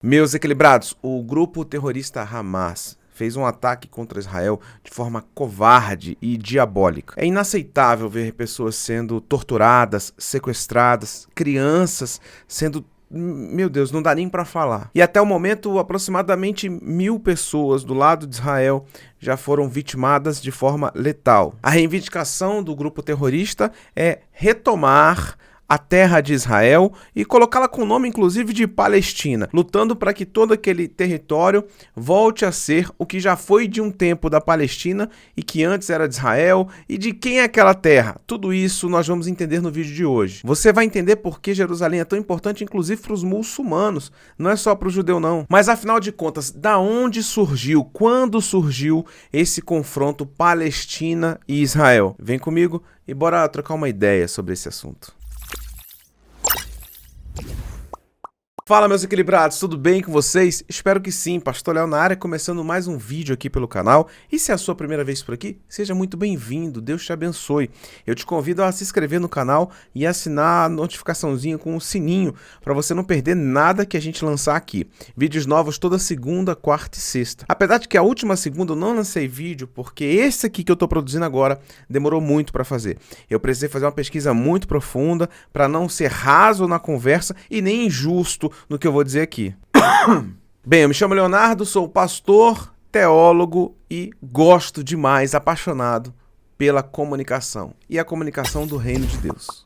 Meus equilibrados, o grupo terrorista Hamas fez um ataque contra Israel de forma covarde e diabólica. É inaceitável ver pessoas sendo torturadas, sequestradas, crianças sendo... Meu Deus, não dá nem para falar. E até o momento, aproximadamente 1.000 pessoas do lado de Israel já foram vitimadas de forma letal. A reivindicação do grupo terrorista é retomar a terra de Israel e colocá-la com o nome, inclusive, de Palestina, lutando para que todo aquele território volte a ser o que já foi de um tempo da Palestina e que antes era de Israel. E de quem é aquela terra? Tudo isso nós vamos entender no vídeo de hoje. Você vai entender por que Jerusalém é tão importante, inclusive para os muçulmanos, não é só para o judeu não. Mas afinal de contas, da onde surgiu, quando surgiu esse confronto Palestina e Israel? Vem comigo e bora trocar uma ideia sobre esse assunto. Fala, meus equilibrados, tudo bem com vocês? Espero que sim. Pastor Léo na área, começando mais um vídeo aqui pelo canal. E se é a sua primeira vez por aqui, seja muito bem-vindo, Deus te abençoe. Eu te convido a se inscrever no canal e assinar a notificaçãozinha com o sininho, para você não perder nada que a gente lançar aqui. Vídeos novos toda segunda, quarta e sexta. Apesar de que a última segunda eu não lancei vídeo, porque esse aqui que eu tô produzindo agora demorou muito para fazer. Eu precisei fazer uma pesquisa muito profunda para não ser raso na conversa e nem injusto no que eu vou dizer aqui. Bem, eu me chamo Leonardo, sou pastor, teólogo e gosto demais, apaixonado pela comunicação e a comunicação do reino de Deus.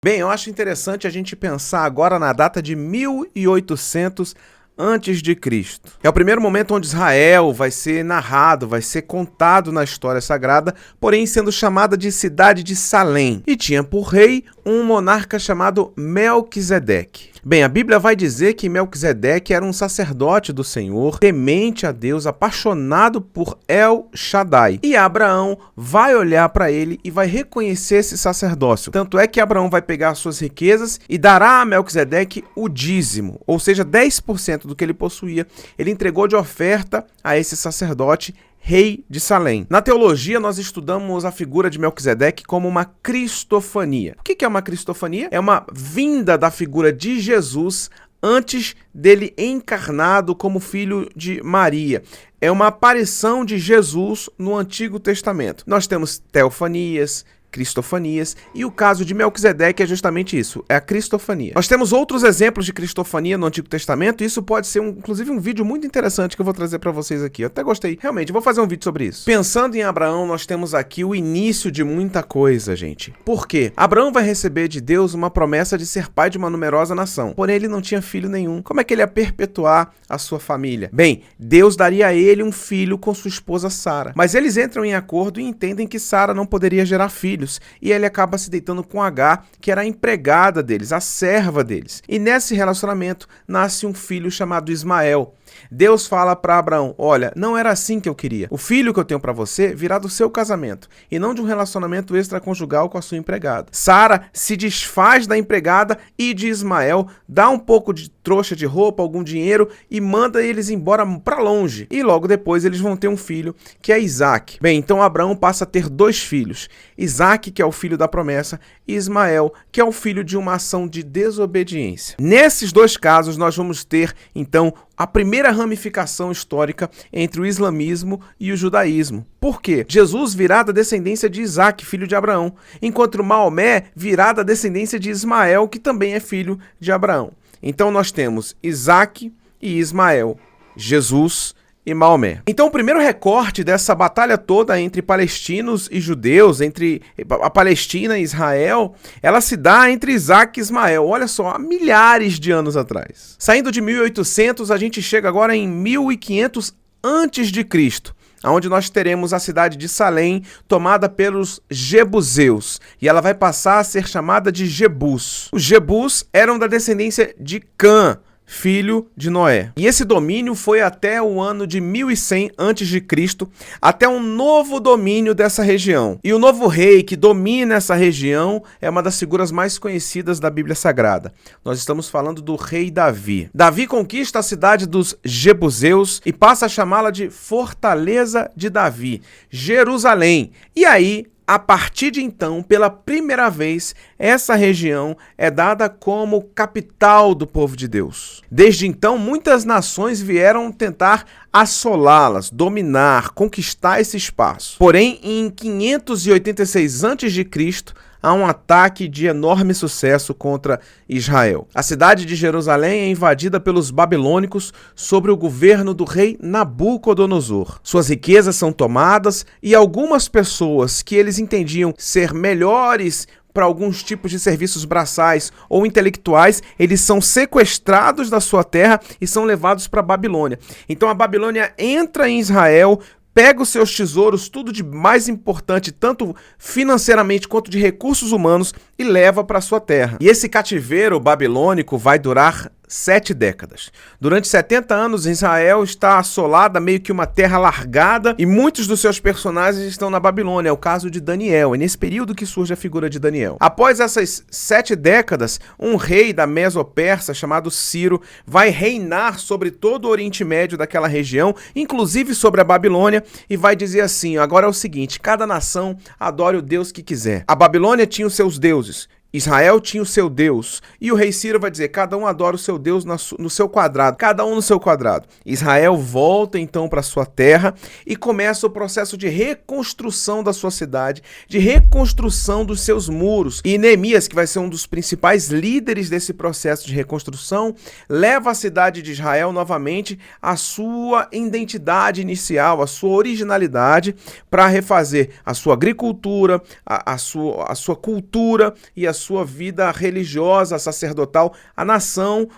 Bem, eu acho interessante a gente pensar agora na data de 1800 antes de Cristo. É o primeiro momento onde Israel vai ser narrado, vai ser contado na história sagrada, porém sendo chamada de cidade de Salém. E tinha por rei um monarca chamado Melquisedeque. Bem, a Bíblia vai dizer que Melquisedeque era um sacerdote do Senhor, temente a Deus, apaixonado por El Shaddai. E Abraão vai olhar para ele e vai reconhecer esse sacerdócio. Tanto é que Abraão vai pegar as suas riquezas e dará a Melquisedeque o dízimo, ou seja, 10% do que ele possuía, ele entregou de oferta a esse sacerdote, rei de Salém. Na teologia, nós estudamos a figura de Melquisedeque como uma cristofania. O que é uma cristofania? É uma vinda da figura de Jesus antes dele encarnado como filho de Maria. É uma aparição de Jesus no Antigo Testamento. Nós temos teofanias, cristofanias, e o caso de Melquisedeque é justamente isso, é a cristofania. Nós temos outros exemplos de cristofania no Antigo Testamento, e isso pode ser inclusive um vídeo muito interessante que eu vou trazer para vocês aqui. Eu até gostei, realmente, vou fazer um vídeo sobre isso. Pensando em Abraão, nós temos aqui o início de muita coisa, gente. Por quê? Abraão vai receber de Deus uma promessa de ser pai de uma numerosa nação, porém ele não tinha filho nenhum. Como é que ele ia perpetuar a sua família? Bem, Deus daria a ele um filho com sua esposa Sara, mas eles entram em acordo e entendem que Sara não poderia gerar filhos. E ele acaba se deitando com Agar, que era a empregada deles, a serva deles. E nesse relacionamento nasce um filho chamado Ismael. Deus fala para Abraão: olha, não era assim que eu queria. O filho que eu tenho para você virá do seu casamento e não de um relacionamento extraconjugal com a sua empregada. Sara se desfaz da empregada e de Ismael, dá um pouco de trouxa de roupa, algum dinheiro e manda eles embora para longe. E logo depois eles vão ter um filho, que é Isaac. Bem, então Abraão passa a ter dois filhos. Isaac, que é o filho da promessa, e Ismael, que é o filho de uma ação de desobediência. Nesses dois casos, nós vamos ter, então, a primeira ramificação histórica entre o islamismo e o judaísmo. Por quê? Jesus virá da descendência de Isaac, filho de Abraão, enquanto Maomé virá da descendência de Ismael, que também é filho de Abraão. Então nós temos Isaac e Ismael, Jesus e Maomé. Então o primeiro recorte dessa batalha toda entre palestinos e judeus, entre a Palestina e Israel, ela se dá entre Isaac e Ismael, olha só, há milhares de anos atrás. Saindo de 1800, a gente chega agora em 1500 antes de Cristo, onde nós teremos a cidade de Salém tomada pelos Jebuseus, e ela vai passar a ser chamada de Jebus. Os Jebus eram da descendência de Cã, filho de Noé. E esse domínio foi até o ano de 1100 a.C., até um novo domínio dessa região. E o novo rei que domina essa região é uma das figuras mais conhecidas da Bíblia Sagrada. Nós estamos falando do rei Davi. Davi conquista a cidade dos Jebuseus e passa a chamá-la de Fortaleza de Davi, Jerusalém. E aí A partir de então, pela primeira vez, essa região é dada como capital do povo de Deus. Desde então, muitas nações vieram tentar assolá-las, dominar, conquistar esse espaço. Porém, em 586 a.C., há um ataque de enorme sucesso contra Israel. A cidade de Jerusalém é invadida pelos babilônicos sob o governo do rei Nabucodonosor. Suas riquezas são tomadas e algumas pessoas que eles entendiam ser melhores para alguns tipos de serviços braçais ou intelectuais, eles são sequestrados da sua terra e são levados para a Babilônia. Então a Babilônia entra em Israel, pega os seus tesouros, tudo de mais importante, tanto financeiramente quanto de recursos humanos, e leva para sua terra. E esse cativeiro babilônico vai durar 7 décadas. Durante 70 anos, Israel está assolada, meio que uma terra largada, e muitos dos seus personagens estão na Babilônia. É o caso de Daniel. É nesse período que surge a figura de Daniel. Após essas 7 décadas, um rei da Meso-Persa chamado Ciro vai reinar sobre todo o Oriente Médio daquela região, inclusive sobre a Babilônia, e vai dizer assim: agora é o seguinte, cada nação adore o Deus que quiser. A Babilônia tinha os seus deuses, Israel tinha o seu Deus, e o rei Ciro vai dizer, cada um adora o seu Deus no seu quadrado, cada um no seu quadrado. Israel volta então para sua terra e começa o processo de reconstrução da sua cidade, de reconstrução dos seus muros. E Neemias, que vai ser um dos principais líderes desse processo de reconstrução, leva a cidade de Israel novamente à sua identidade inicial, à sua originalidade, para refazer a sua agricultura, a sua cultura e a sua vida religiosa, sacerdotal, a nação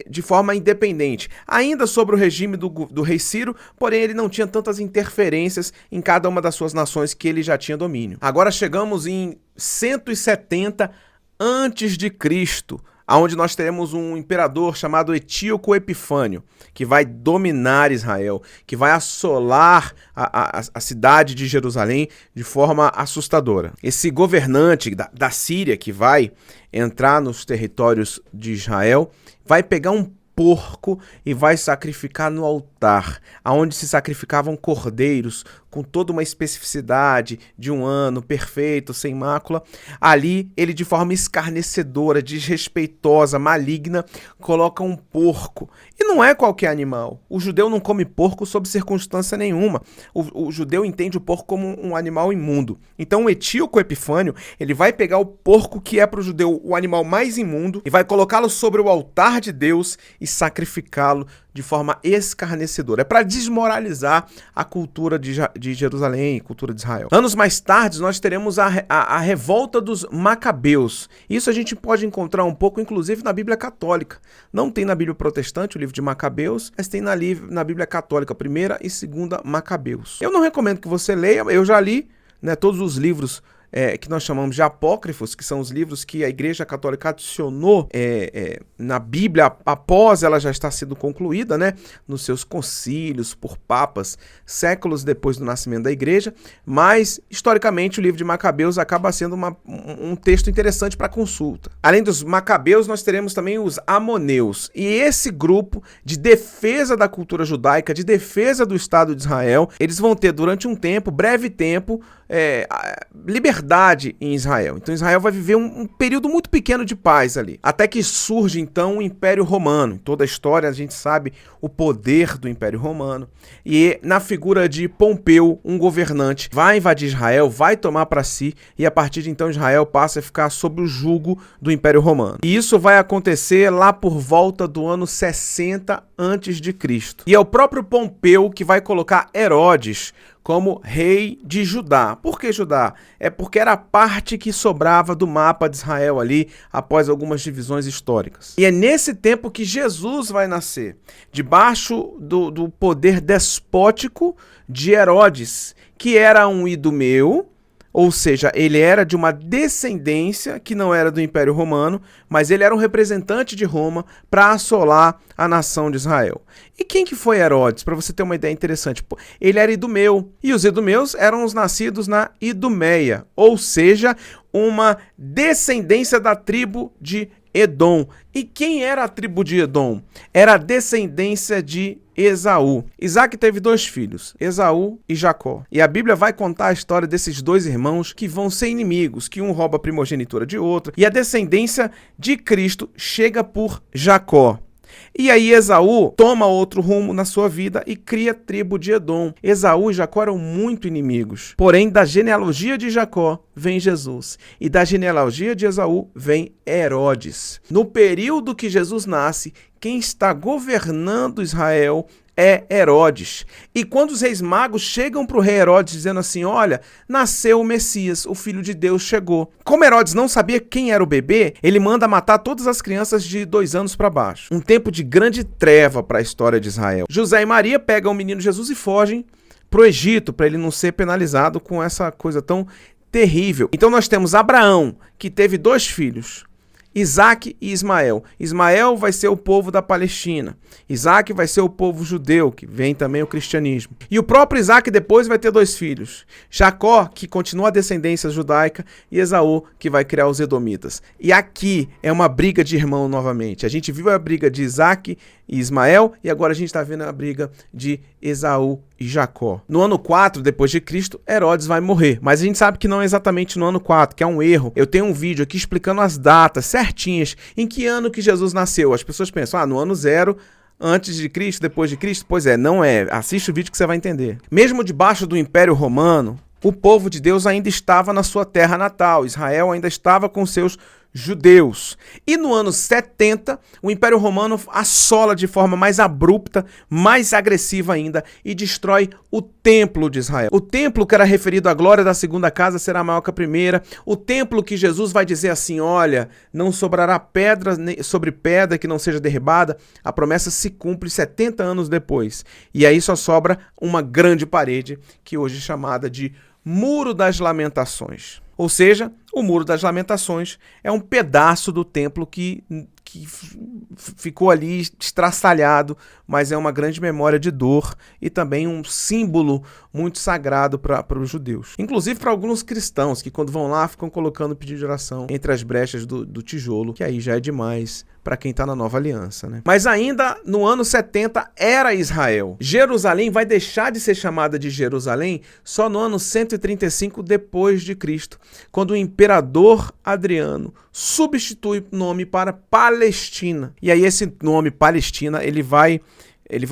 de forma independente. Ainda sobre o regime do rei Ciro, porém ele não tinha tantas interferências em cada uma das suas nações que ele já tinha domínio. Agora chegamos em 170 antes de Cristo, onde nós teremos um imperador chamado Etíoco Epifânio, que vai dominar Israel, que vai assolar a cidade de Jerusalém de forma assustadora. Esse governante da Síria, que vai entrar nos territórios de Israel, vai pegar um porco e vai sacrificar no altar, aonde se sacrificavam cordeiros com toda uma especificidade de 1 ano, perfeito, sem mácula. Ali, ele de forma escarnecedora, desrespeitosa, maligna, coloca um porco. E não é qualquer animal. O judeu não come porco sob circunstância nenhuma. O judeu entende o porco como um animal imundo. Então o Etíoco Epifânio, ele vai pegar o porco, que é para o judeu o animal mais imundo, e vai colocá-lo sobre o altar de Deus e sacrificá-lo de forma escarnecedora. É para desmoralizar a cultura de Jerusalém, a cultura de Israel. Anos mais tarde, nós teremos a revolta dos Macabeus. Isso a gente pode encontrar um pouco, inclusive, na Bíblia Católica. Não tem na Bíblia Protestante o livro de Macabeus, mas tem na Bíblia Católica, 1ª e 2ª Macabeus. Eu não recomendo que você leia, eu já li, né, todos os livros que nós chamamos de apócrifos, que são os livros que a Igreja Católica adicionou na Bíblia após ela já estar sendo concluída, né, nos seus concílios por papas, séculos depois do nascimento da Igreja, mas historicamente o livro de Macabeus acaba sendo um texto interessante para consulta. Além dos Macabeus, nós teremos também os Amoneus, e esse grupo de defesa da cultura judaica, de defesa do Estado de Israel, eles vão ter durante um tempo, breve tempo, liberdade em Israel. Então Israel vai viver um período muito pequeno de paz ali, até que surge então o Império Romano. Em toda a história a gente sabe o poder do Império Romano, e na figura de Pompeu, um governante, vai invadir Israel, vai tomar para si, e a partir de então Israel passa a ficar sob o jugo do Império Romano. E isso vai acontecer lá por volta do ano 60 antes de Cristo. E é o próprio Pompeu que vai colocar Herodes como rei de Judá. Por que Judá? É porque era a parte que sobrava do mapa de Israel ali, após algumas divisões históricas. E é nesse tempo que Jesus vai nascer, debaixo do poder despótico de Herodes, que era um idumeu, ou seja, ele era de uma descendência que não era do Império Romano, mas ele era um representante de Roma para assolar a nação de Israel. E quem que foi Herodes? Para você ter uma ideia interessante, ele era idumeu, e os idumeus eram os nascidos na Idumeia, ou seja, uma descendência da tribo de Edom. E quem era a tribo de Edom? Era a descendência de Esaú. Isaac teve 2 filhos, Esaú e Jacó. E a Bíblia vai contar a história desses 2 irmãos que vão ser inimigos, que um rouba a primogenitura de outro, e a descendência de Cristo chega por Jacó. E aí Esaú toma outro rumo na sua vida e cria a tribo de Edom. Esaú e Jacó eram muito inimigos. Porém, da genealogia de Jacó vem Jesus. E da genealogia de Esaú vem Herodes. No período que Jesus nasce, quem está governando Israel é Herodes. E quando os reis magos chegam para o rei Herodes dizendo assim, olha, nasceu o Messias, o Filho de Deus chegou. Como Herodes não sabia quem era o bebê, ele manda matar todas as crianças de 2 anos para baixo. Um tempo de grande treva para a história de Israel. José e Maria pegam o menino Jesus e fogem para o Egito, para ele não ser penalizado com essa coisa tão terrível. Então nós temos Abraão, que teve 2 filhos, Isaac e Ismael. Ismael vai ser o povo da Palestina. Isaac vai ser o povo judeu, que vem também o cristianismo. E o próprio Isaac depois vai ter 2 filhos. Jacó, que continua a descendência judaica, e Esaú, que vai criar os edomitas. E aqui é uma briga de irmão novamente. A gente viu a briga de Isaac e Ismael, e agora a gente está vendo a briga de Esaú e Jacó. No ano 4 depois de Cristo, Herodes vai morrer. Mas a gente sabe que não é exatamente no ano 4, que é um erro. Eu tenho um vídeo aqui explicando as datas certinhas, em que ano que Jesus nasceu. As pessoas pensam, no ano 0, antes de Cristo, depois de Cristo. Pois é, não é. Assiste o vídeo que você vai entender. Mesmo debaixo do Império Romano, o povo de Deus ainda estava na sua terra natal. Israel ainda estava com seus judeus. E no ano 70, o Império Romano assola de forma mais abrupta, mais agressiva ainda, e destrói o templo de Israel. O templo que era referido à glória da segunda casa será maior que a primeira. O templo que Jesus vai dizer assim, olha, não sobrará pedra sobre pedra que não seja derribada. A promessa se cumpre 70 anos depois. E aí só sobra uma grande parede, que hoje é chamada de Muro das Lamentações. Ou seja, o Muro das Lamentações é um pedaço do templo que ficou ali estraçalhado, mas é uma grande memória de dor e também um símbolo muito sagrado para os judeus. Inclusive para alguns cristãos que quando vão lá ficam colocando pedido de oração entre as brechas do tijolo, que aí já é demais para quem está na nova aliança, né? Mas ainda no ano 70 era Israel. Jerusalém vai deixar de ser chamada de Jerusalém só no ano 135 depois de Cristo, quando o imperador Adriano substitui o nome para Palestina. E aí esse nome Palestina, ele vai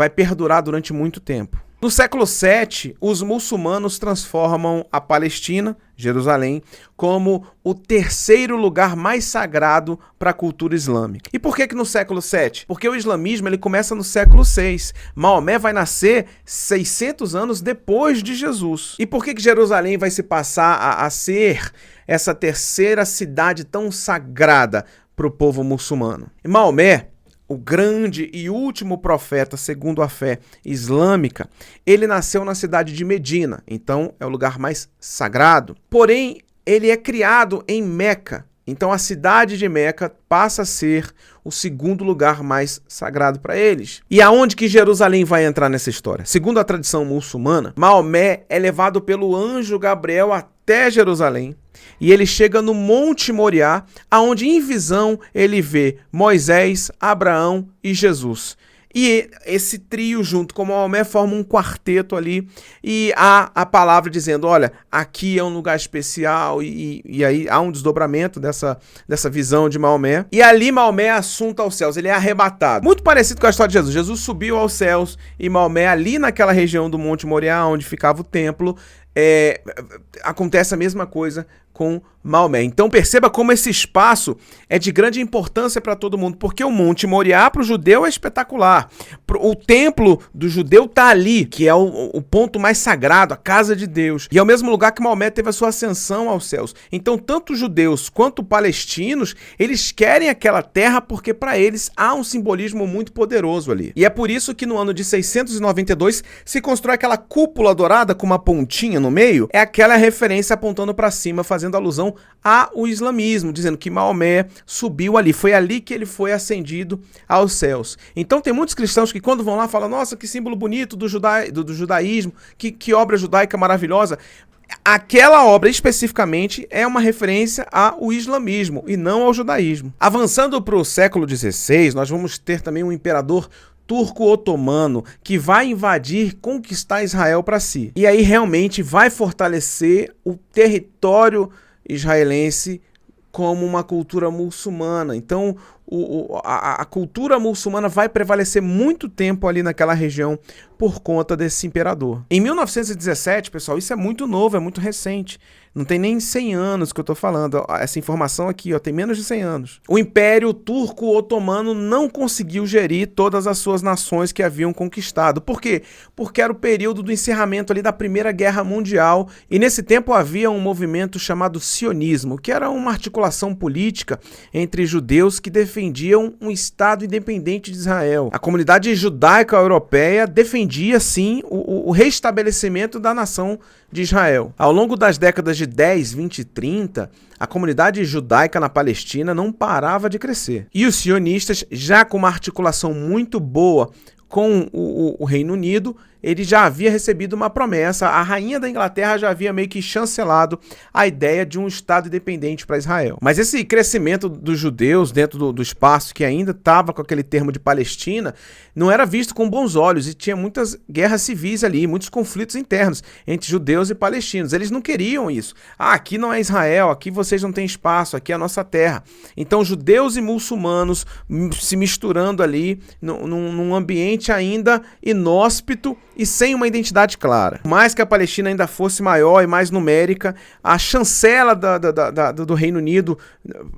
perdurar durante muito tempo. No século VII, os muçulmanos transformam a Palestina, Jerusalém, como o 3º lugar mais sagrado para a cultura islâmica. E por que no século VII? Porque o islamismo ele começa no século VI. Maomé vai nascer 600 anos depois de Jesus. E por que Jerusalém vai se passar a ser essa 3ª cidade tão sagrada para o povo muçulmano? E Maomé, o grande e último profeta, segundo a fé islâmica, ele nasceu na cidade de Medina, então é o lugar mais sagrado. Porém, ele é criado em Meca, então a cidade de Meca passa a ser o 2º lugar mais sagrado para eles. E aonde que Jerusalém vai entrar nessa história? Segundo a tradição muçulmana, Maomé é levado pelo anjo Gabriel até Jerusalém, e ele chega no Monte Moriá, aonde em visão ele vê Moisés, Abraão e Jesus. E esse trio junto com Maomé forma um quarteto ali, e há a palavra dizendo, olha, aqui é um lugar especial, e aí há um desdobramento dessa visão de Maomé. E ali Maomé é assunto aos céus, ele é arrebatado. Muito parecido com a história de Jesus. Jesus subiu aos céus e Maomé ali naquela região do Monte Moriá, onde ficava o templo, acontece a mesma coisa com Maomé. Então perceba como esse espaço é de grande importância para todo mundo, porque o Monte Moriá para o judeu é espetacular. O templo do judeu está ali, que é o ponto mais sagrado, a casa de Deus. E é o mesmo lugar que Maomé teve a sua ascensão aos céus. Então tanto judeus quanto palestinos, eles querem aquela terra porque para eles há um simbolismo muito poderoso ali. E é por isso que no ano de 692 se constrói aquela cúpula dourada com uma pontinha no meio. É aquela referência apontando para cima, fazendo alusão ao islamismo, dizendo que Maomé subiu ali, foi ali que ele foi ascendido aos céus. Então tem muitos cristãos que quando vão lá falam, nossa, que símbolo bonito do judaísmo, que obra judaica maravilhosa. Aquela obra especificamente é uma referência ao islamismo e não ao judaísmo. Avançando para o século XVI, nós vamos ter também um imperador turco-otomano que vai invadir, conquistar Israel para si. E aí realmente vai fortalecer o território israelense como uma cultura muçulmana. Então, a cultura muçulmana vai prevalecer muito tempo ali naquela região por conta desse imperador. Em 1917, pessoal, isso é muito novo, é muito recente. Não tem nem 100 anos que eu tô falando. Essa informação aqui, ó, tem menos de 100 anos. O Império Turco-Otomano não conseguiu gerir todas as suas nações que haviam conquistado. Por quê? Porque era o período do encerramento ali da Primeira Guerra Mundial e nesse tempo havia um movimento chamado sionismo, que era uma articulação política entre judeus que defendiam um Estado independente de Israel. A comunidade judaica europeia defendia, sim, o restabelecimento da nação de Israel. Ao longo das décadas de 10, 20 e 30, a comunidade judaica na Palestina não parava de crescer. E os sionistas, já com uma articulação muito boa com o Reino Unido, ele já havia recebido uma promessa. A rainha da Inglaterra já havia meio que chancelado a ideia de um Estado independente para Israel. Mas esse crescimento dos judeus dentro do espaço que ainda estava com aquele termo de Palestina, não era visto com bons olhos e tinha muitas guerras civis ali, muitos conflitos internos entre judeus e palestinos. Eles não queriam isso. Aqui não é Israel, aqui vocês não têm espaço, aqui é a nossa terra. Então judeus e muçulmanos se misturando ali num ambiente ainda inóspito e sem uma identidade clara. Por mais que a Palestina ainda fosse maior e mais numérica, a chancela do Reino Unido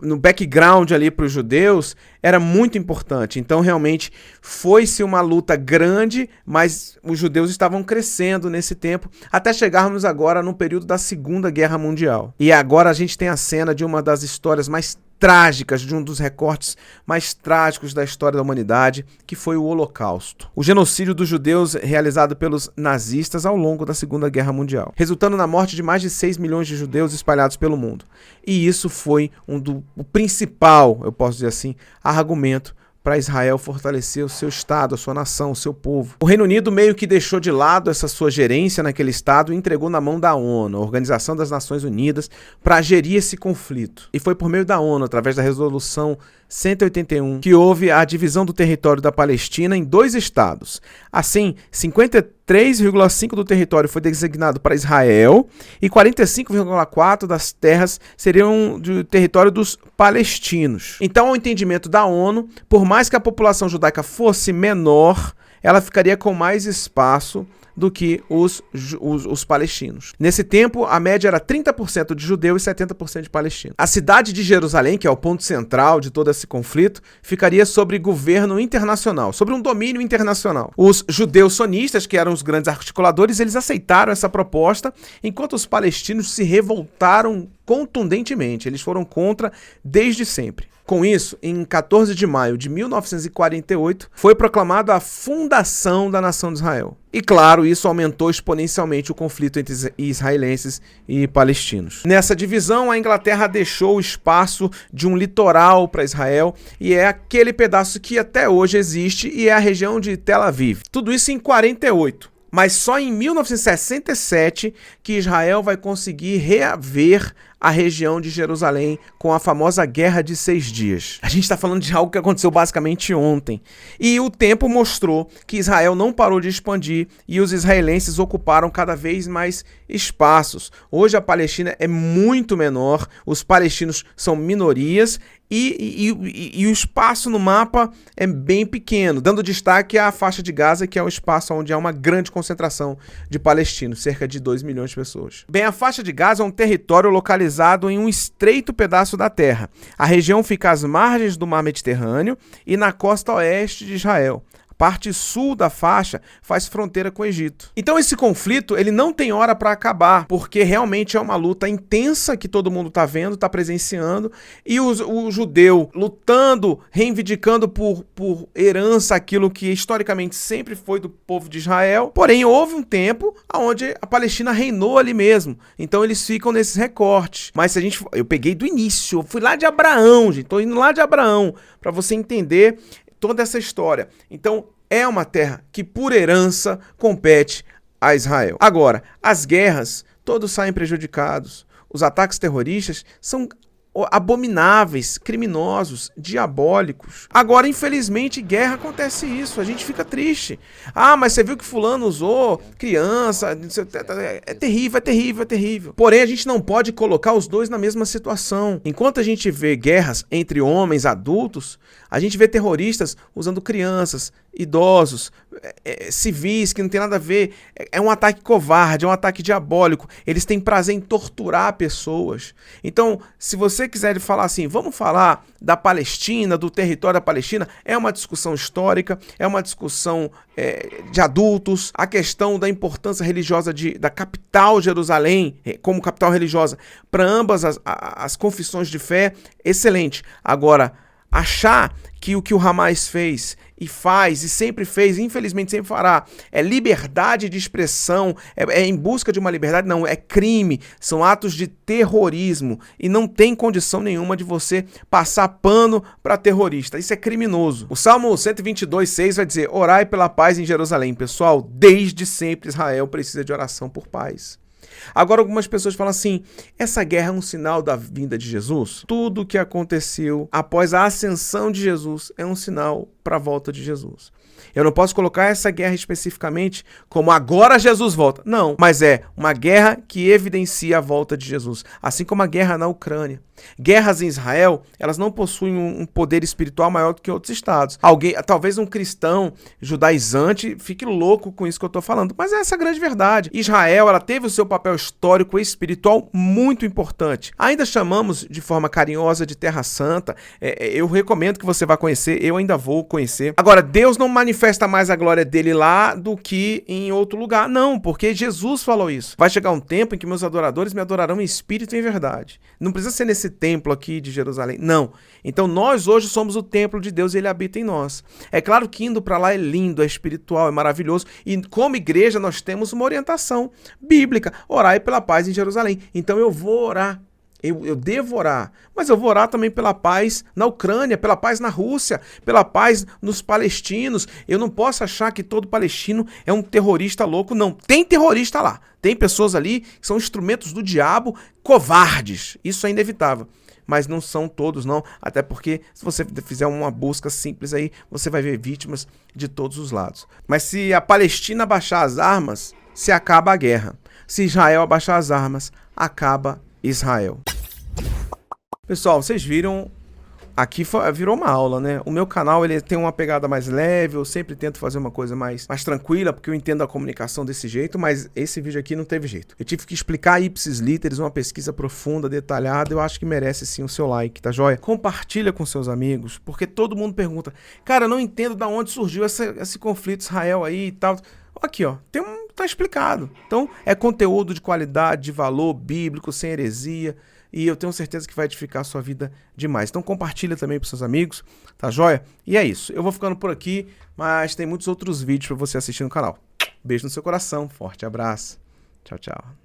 no background ali para os judeus era muito importante. Então realmente foi-se uma luta grande, mas os judeus estavam crescendo nesse tempo, até chegarmos agora no período da Segunda Guerra Mundial. E agora a gente tem a cena de uma das histórias mais trágicas, de um dos recortes mais trágicos da história da humanidade, que foi o Holocausto. O genocídio dos judeus realizado pelos nazistas ao longo da Segunda Guerra Mundial, resultando na morte de mais de 6 milhões de judeus espalhados pelo mundo. E isso foi o principal, eu posso dizer assim, argumento para Israel fortalecer o seu Estado, a sua nação, o seu povo. O Reino Unido meio que deixou de lado essa sua gerência naquele Estado e entregou na mão da ONU, a Organização das Nações Unidas, para gerir esse conflito. E foi por meio da ONU, através da Resolução 181, que houve a divisão do território da Palestina em 2 estados. Assim, 53,5% do território foi designado para Israel e 45,4% das terras seriam do território dos palestinos. Então, ao entendimento da ONU, por mais que a população judaica fosse menor, ela ficaria com mais espaço do que os palestinos. Nesse tempo, a média era 30% de judeu e 70% de palestino. A cidade de Jerusalém, que é o ponto central de todo esse conflito, ficaria sob governo internacional, sobre um domínio internacional. Os judeus sonistas, que eram os grandes articuladores, eles aceitaram essa proposta, enquanto os palestinos se revoltaram contundentemente. Eles foram contra desde sempre. Com isso, em 14 de maio de 1948, foi proclamada a fundação da nação de Israel. E claro, isso aumentou exponencialmente o conflito entre israelenses e palestinos. Nessa divisão, a Inglaterra deixou o espaço de um litoral para Israel, e é aquele pedaço que até hoje existe, e é a região de Tel Aviv. Tudo isso em 48. Mas só em 1967 que Israel vai conseguir reaver a região de Jerusalém com a famosa Guerra de 6 Dias. A gente está falando de algo que aconteceu basicamente ontem. E o tempo mostrou que Israel não parou de expandir e os israelenses ocuparam cada vez mais espaços. Hoje a Palestina é muito menor, os palestinos são minorias e o espaço no mapa é bem pequeno, dando destaque à faixa de Gaza, que é o espaço onde há uma grande concentração de palestinos, cerca de 2 milhões de pessoas. Bem, a faixa de Gaza é um território localizado em um estreito pedaço da terra. A região fica às margens do Mar Mediterrâneo e na costa oeste de Israel. A parte sul da faixa faz fronteira com o Egito. Então esse conflito ele não tem hora para acabar, porque realmente é uma luta intensa que todo mundo está vendo, está presenciando, e o judeu lutando, reivindicando por herança aquilo que historicamente sempre foi do povo de Israel. Porém, houve um tempo onde a Palestina reinou ali mesmo. Então eles ficam nesses recortes. Mas se eu peguei do início, eu fui lá de Abraão, gente, tô indo lá de Abraão, para você entender toda essa história. Então, é uma terra que, por herança, compete a Israel. Agora, as guerras, todos saem prejudicados. Os ataques terroristas são abomináveis, criminosos, diabólicos. Agora, infelizmente, guerra acontece isso, a gente fica triste. Ah, mas você viu que fulano usou criança, é terrível, é terrível, é terrível. Porém, a gente não pode colocar os dois na mesma situação. Enquanto a gente vê guerras entre homens adultos, a gente vê terroristas usando crianças, idosos, civis, que não tem nada a ver. É um ataque covarde, é um ataque diabólico. Eles têm prazer em torturar pessoas. Então, se você quiser falar assim, vamos falar da Palestina, do território da Palestina, é uma discussão histórica, é uma discussão de adultos. A questão da importância religiosa da capital Jerusalém, como capital religiosa, para ambas as confissões de fé, excelente. Agora, achar que o Hamas fez e faz e sempre fez, infelizmente sempre fará, é liberdade de expressão, é em busca de uma liberdade, não, é crime, são atos de terrorismo e não tem condição nenhuma de você passar pano para terrorista, isso é criminoso. O Salmo 122:6 vai dizer, orai pela paz em Jerusalém. Pessoal, desde sempre Israel precisa de oração por paz. Agora algumas pessoas falam assim, essa guerra é um sinal da vinda de Jesus? Tudo o que aconteceu após a ascensão de Jesus é um sinal para a volta de Jesus. Eu não posso colocar essa guerra especificamente como agora Jesus volta. Não, mas é uma guerra que evidencia a volta de Jesus. Assim como a guerra na Ucrânia. Guerras em Israel, elas não possuem um poder espiritual maior do que outros estados. Talvez um cristão judaizante fique louco com isso que eu estou falando, mas essa é a grande verdade. Israel, ela teve o seu papel histórico e espiritual muito importante. Ainda chamamos de forma carinhosa de Terra Santa. Eu recomendo que você vá conhecer, eu ainda vou conhecer. Agora, Deus não manifesta mais a glória dele lá do que em outro lugar. Não, porque Jesus falou isso. Vai chegar um tempo em que meus adoradores me adorarão em espírito e em verdade. Não precisa ser nesse templo aqui de Jerusalém, não. Então nós hoje somos o templo de Deus e ele habita em nós. É claro que indo para lá é lindo, é espiritual, é maravilhoso e como igreja nós temos uma orientação bíblica, orai pela paz em Jerusalém. Então eu vou orar. Eu devo orar, mas eu vou orar também pela paz na Ucrânia, pela paz na Rússia, pela paz nos palestinos. Eu não posso achar que todo palestino é um terrorista louco, não. Tem terrorista lá, tem pessoas ali que são instrumentos do diabo, covardes. Isso é inevitável. Mas não são todos, não. Até porque, se você fizer uma busca simples aí, você vai ver vítimas de todos os lados. Mas se a Palestina abaixar as armas, se acaba a guerra. Se Israel abaixar as armas, acaba Israel. Pessoal, vocês viram, aqui virou uma aula, né? O meu canal ele tem uma pegada mais leve, eu sempre tento fazer uma coisa mais tranquila, porque eu entendo a comunicação desse jeito, mas esse vídeo aqui não teve jeito. Eu tive que explicar ipsis literis, uma pesquisa profunda, detalhada, eu acho que merece sim o seu like, tá joia? Compartilha com seus amigos, porque todo mundo pergunta, cara, eu não entendo de onde surgiu esse conflito Israel aí e tal. Aqui, ó, tá explicado. Então, é conteúdo de qualidade, de valor bíblico, sem heresia, e eu tenho certeza que vai edificar a sua vida demais. Então compartilha também para seus amigos, tá joia? E é isso, eu vou ficando por aqui, mas tem muitos outros vídeos para você assistir no canal. Beijo no seu coração, forte abraço, tchau, tchau.